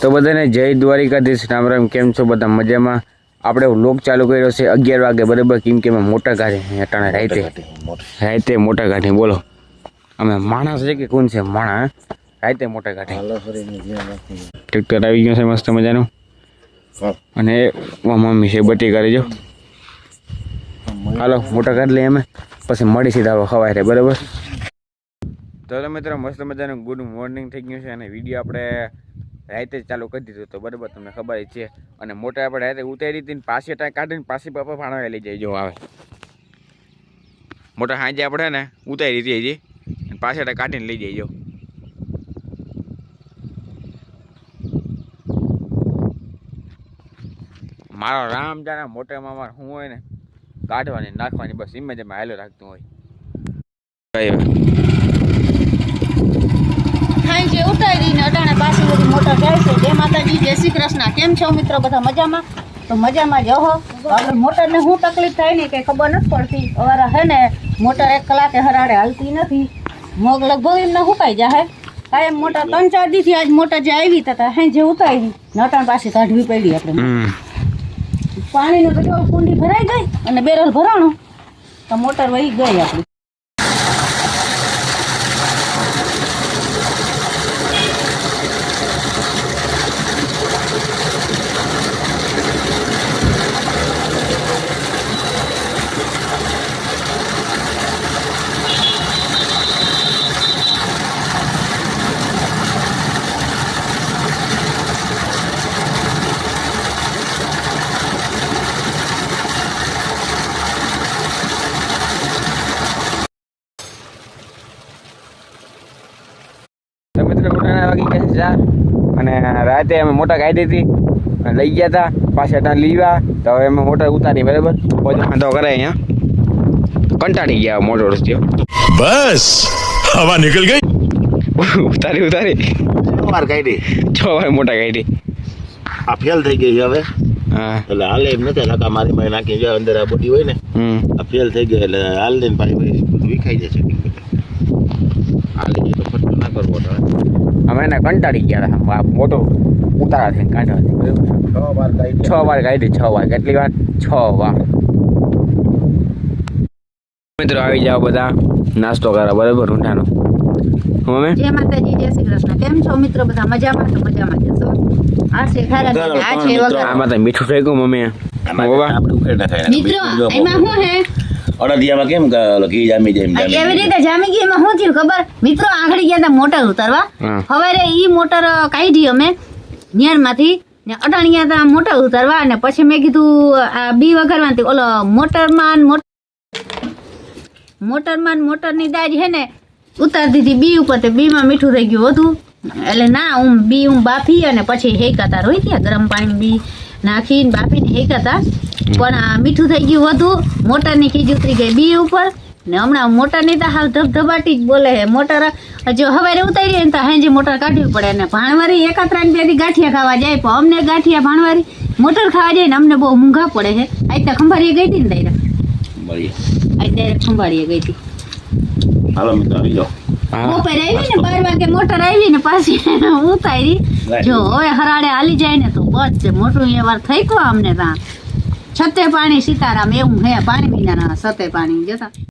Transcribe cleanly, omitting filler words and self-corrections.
તો બધાને જય દ્વારિકાધીશ, રામ રામ. કેમ છો બધા? મજામાં. આપણે વ્લોગ ચાલુ કર્યો છે 11 વાગે બરાબર, કેમ કે અમે મોટા ગાડી અટાણે રાતે મોટા ગાડી બોલો. અમે માણસ છે કે કોણ છે માણા? રાતે મોટા ગાડી ટ્રેક્ટર આવી ગયું છે મસ્ત મજાનું. અને મમ્મી છે બટી કરી જો. હાલો મોટા ગાડી લઈએ અમે, પછી મળી સીધા ખવાય રે બરાબર. તો મિત્રો મસ્ત મજાનું ગુડ મોર્નિંગ થઈ ગયું છે અને વિડીયો આપણે રાતે ચાલુ કરી દીધું તો બરાબર, તમને ખબર છે. અને મોટા આપણે રાતે ઉતારી હતી પાછી ટાઈ કાઢીને પાછી બાપા ભાણા લઈ જાય જો આવે. મોટા હાજે આપણે ને ઉતારી હતી હજી અને પાછી ટાઈ કાઢીને લઈ જાય જો. મારો રામ જાણે મોટામાં મારે શું હોય ને કાઢવાની નાખવાની બસ એમ જ એમાં હાલો રાખતું હોય. જે ઉતારીને અટાણે પાછી બધી મોટર જાય છે. જય માતાજી, જય શ્રી કૃષ્ણ. કેમ છો મિત્રો? બધા મજામાં? તો મજામાં જ હો. હવે મોટરને શું તકલીફ થાય ને કંઈ ખબર નથી પડતી. અમારા હે ને મોટર 1 કલાકે હરાડે હાલતી નથી. મોગ લગભગ એમને સુકાઈ જાય. કાયમ મોટર 3-4 દીથી આજ મોટર જે આવી હતા હે જે ઉતારી નટાણ પાછી કાઢવી પડી આપણે. પાણીનું તો કુંડી ભરાઈ ગઈ અને બેરલ ભરાણું તો મોટર વહી ગઈ આપણી. અને રાતે અમે મોટા કાઢી હતી અને લઈ ગયા હતા પાછા ત્યાં લીવા. તો હવે અમે મોટર ઉતારી બરાબર, બધો વાંધો કરે અહીંયા કંટાળી ગયા મોટર રસ્તે. બસ હવા નીકળ ગઈ. ઉતારી 6 વાર કાઢી, 6 વાર મોટા કાઢી. આ ફેલ થઈ ગઈ હવે. હા એટલે હાલે એમ નથી નાકા મારી મારી નાખી જાય અંદર આ બોડી હોય ને આ ફેલ થઈ ગઈ એટલે હાલ લઈને પાછી વિખાઈ જશે. હાલે તો ફટકો ના કરવો. અમે એને કંટાળી ગયા હતા મોટો ઉતારા થઈને કાઢવાથી બરાબર. 6 વાર કાઢી 6 વાર. કેટલી વાર? 6 વાર. મિત્રો આવી જાઓ બધા નાસ્તો કરો બરાબર ઊંઠાનો. જય માતાજી, જય શ્રી કૃષ્ણ. કેમ છો મિત્રો? બધા મજામાં? તો મજામાં જશો. આ છે ખારા આ છે વગર. આમાં તો મીઠું થઈ ગયું મમ્મી. આપણે ઉખેડ ના થાય મિત્રો એમાં શું હે અડદિયામાં કેમ ઘી જામી જાય એવી રીતે જામી ગઈ. એમાં શું થયું ખબર? મિત્રો આંગળી ગયા હતા મોટર ઉતારવા. સવારે ઈ મોટર કાઢી અમે નિયરમાંથી ને અટાણી ગયા હતા મોટર ઉતારવા. અને પછી મેં કીધું આ બી વગરવાથી ઓલો મોટરમાં મોટરની દાજ હે ને ઉતારી દીધી બી ઉપર. તે બી માં મીઠું થઈ ગયું વધુ. એટલે ના હું બાફી અને પછી હેકાતા રોઈ ગયા ગરમ પાણી બી નાખીને બાફીને હેકાતા. પણ મીઠું થઈ ગયું વધુ. મોટરની ખીજ ઉતરી ગઈ બી ઉપર ને હમણાં મોટરની તો હાલ ધબધબાટી જ બોલે હે. મોટર જો હવે ઉતારી ને તો હાંજે મોટર કાઢવી પડે. ને ભાણવારી 1-3 બેથી ગાંઠિયા ખાવા જાય પણ અમને ગાંઠિયા ભાણવારી મોટર ખાવા જાય ને અમને બહુ મૂંઘા પડે છે. આજ તો ખંભાળીએ ગઈ હતી ને ડાયરેક્ટ ખંભાળીએ ગઈ હતી. હાલો મિત્રો આવી જાઓ. બપોરે આવી ને 12 વાગે મોટર આવી ને પાછી ઉતારી. જો હવે હરાડે હાલી જાય ને તો બસ મોટું એ વાર થઈ ગયું અમને ત્યાં. છતે પાણી સીતારામ એવું હે પાણી વિના સતે પાણી જતા.